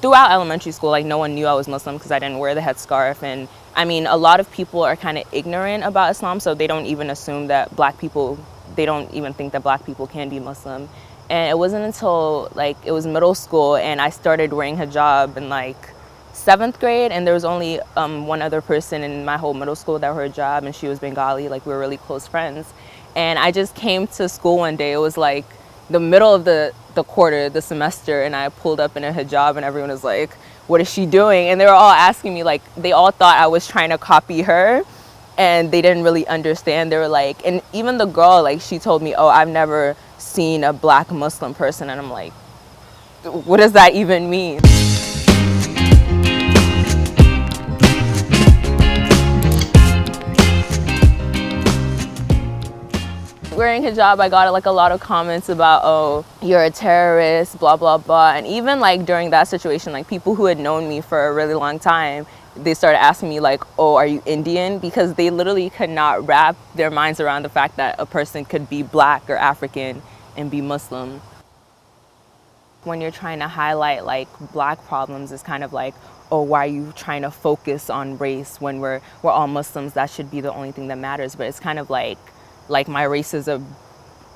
throughout elementary school, like, no one knew I was Muslim because I didn't wear the headscarf. And I mean, a lot of people are kind of ignorant about Islam, so they don't even assume that black people, they don't even think that black people can be Muslim. And it wasn't until like it was middle school and I started wearing hijab in like 7th grade, and there was only one other person in my whole middle school that wore hijab, and she was Bengali. Like, we were really close friends. And I just came to school one day. It was like the middle of the quarter, the semester, and I pulled up in a hijab, and everyone was like, what is she doing? And they were all asking me, like, they all thought I was trying to copy her, and they didn't really understand. They were like, and even the girl, like, she told me, oh, I've never seen a black Muslim person. And I'm like, what does that even mean? Wearing hijab, I got like a lot of comments about, oh, you're a terrorist, blah, blah, blah. And even like during that situation, like, people who had known me for a really long time, they started asking me like, oh, are you Indian? Because they literally could not wrap their minds around the fact that a person could be black or African and be Muslim. When you're trying to highlight like black problems, it's kind of like, oh, why are you trying to focus on race when we're all Muslims? That should be the only thing that matters. But it's kind of like my race is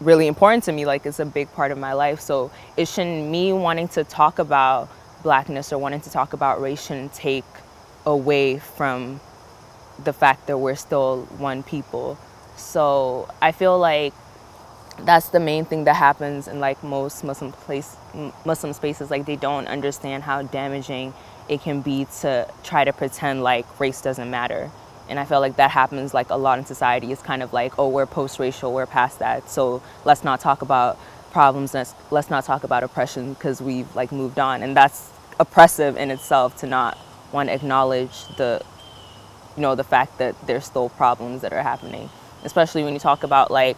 really important to me. Like, it's a big part of my life. So it shouldn't, me wanting to talk about blackness or wanting to talk about race shouldn't take away from the fact that we're still one people. So I feel like that's the main thing that happens in like most Muslim spaces. Like, they don't understand how damaging it can be to try to pretend like race doesn't matter. And I feel like that happens like a lot in society. It's kind of like, oh, we're post-racial, we're past that, so let's not talk about problems, let's not talk about oppression because we've like moved on. And that's oppressive in itself, to not want to acknowledge the fact that there's still problems that are happening, especially when you talk about like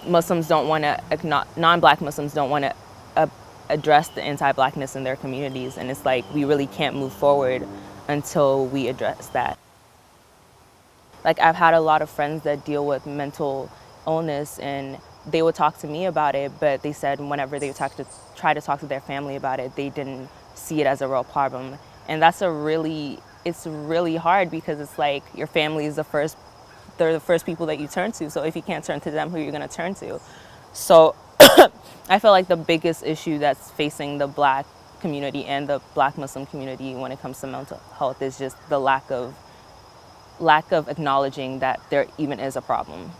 Muslims don't want to, non-black Muslims don't want to address the anti-blackness in their communities. And it's like, we really can't move forward until we address that. Like, I've had a lot of friends that deal with mental illness, and they would talk to me about it, but they said whenever they try to talk to their family about it, they didn't see it as a real problem. And that's it's really hard, because it's like your family is they're the first people that you turn to. So if you can't turn to them, who are you going to turn to? So I feel like the biggest issue that's facing the black community and the black Muslim community when it comes to mental health is just the lack of acknowledging that there even is a problem.